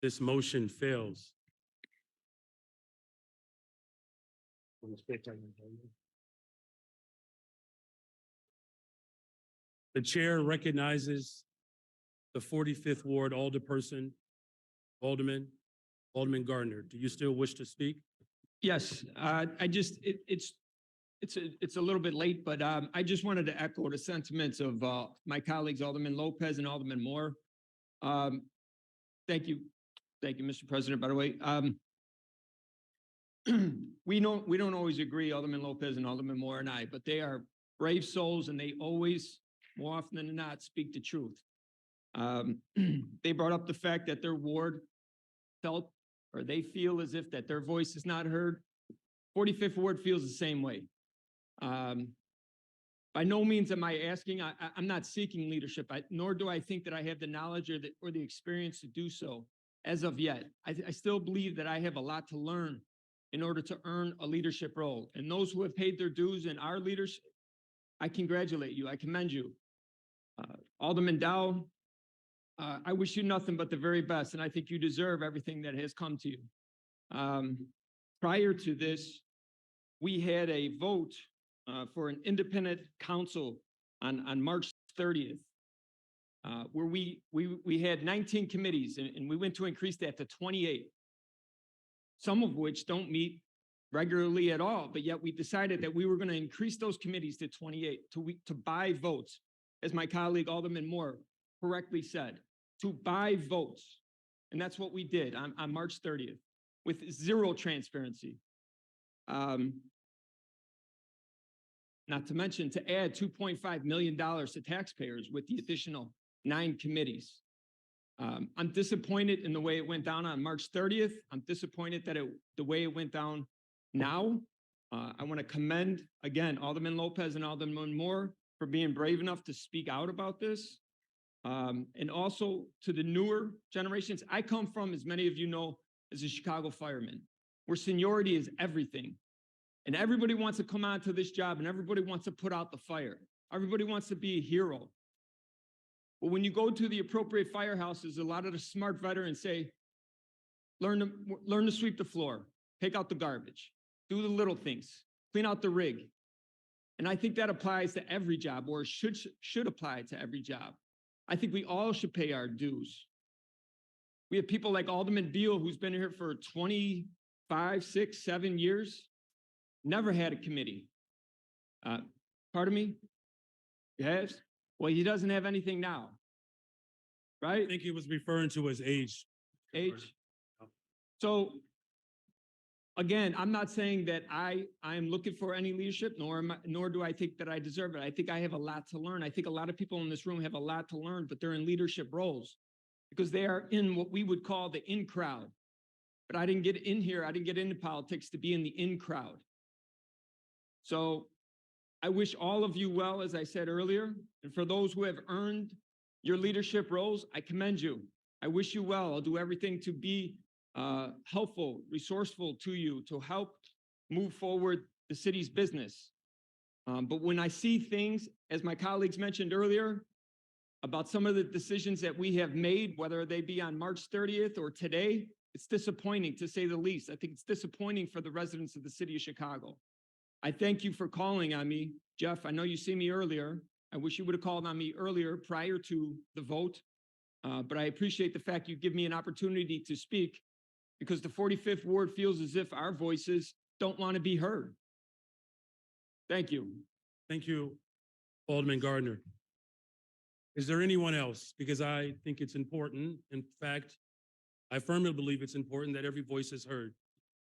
This motion fails. The chair recognizes the 45th Ward Alderperson, Alderman Gardiner. Do you still wish to speak? Yes, it's a little bit late, but I just wanted to echo the sentiments of my colleagues, Alderman Lopez and Alderman Moore. Thank you, Mr. President. By the way, we don't always agree, Alderman Lopez and Alderman Moore and I, but they are brave souls, and they always, more often than not, speak the truth. They brought up the fact that their ward felt, or they feel as if that their voice is not heard. 45th Ward feels the same way. By no means am I asking, I'm not seeking leadership, nor do I think that I have the knowledge or the experience to do so as of yet. I still believe that I have a lot to learn in order to earn a leadership role. And those who have paid their dues in our leadership, I congratulate you, I commend you. Alderman Dow, I wish you nothing but the very best, and I think you deserve everything that has come to you. Prior to this, we had a vote for an independent council on March 30th, where we had 19 committees, and we went to increase that to 28, some of which don't meet regularly at all, but yet we decided that we were going to increase those committees to 28 to buy votes, as my colleague Alderman Moore correctly said, to buy votes. And that's what we did on March 30th with zero transparency. Not to mention to add $2.5 million to taxpayers with the additional 9 committees. I'm disappointed in the way it went down on March 30th. I'm disappointed that the way it went down now. I want to commend, again, Alderman Lopez and Alderman Moore for being brave enough to speak out about this. And also to the newer generations. I come from, as many of you know, as a Chicago fireman, where seniority is everything. And everybody wants to come onto this job, and everybody wants to put out the fire. Everybody wants to be a hero. But when you go to the appropriate firehouses, a lot of the smart veterans say, learn to sweep the floor, take out the garbage, do the little things, clean out the rig. And I think that applies to every job, or should apply to every job. I think we all should pay our dues. We have people like Alderman Beal, who's been here for 25, 6, 7 years, never had a committee. Pardon me? Yes? Well, he doesn't have anything now, right? I think he was referring to his age. Age. So, again, I'm not saying that I'm looking for any leadership, nor do I think that I deserve it. I think I have a lot to learn. I think a lot of people in this room have a lot to learn, but they're in leadership roles because they are in what we would call the in crowd. But I didn't get in here. I didn't get into politics to be in the in crowd. So I wish all of you well, as I said earlier, and for those who have earned your leadership roles, I commend you. I wish you well. I'll do everything to be helpful, resourceful to you to help move forward the city's business. But when I see things, as my colleagues mentioned earlier, about some of the decisions that we have made, whether they be on March 30th or today, it's disappointing to say the least. I think it's disappointing for the residents of the city of Chicago. I thank you for calling on me. Jeff, I know you see me earlier. I wish you would have called on me earlier prior to the vote, but I appreciate the fact you give me an opportunity to speak because the 45th Ward feels as if our voices don't want to be heard. Thank you. Thank you, Alderman Gardiner. Is there anyone else? Because I think it's important. In fact, I firmly believe it's important that every voice is heard.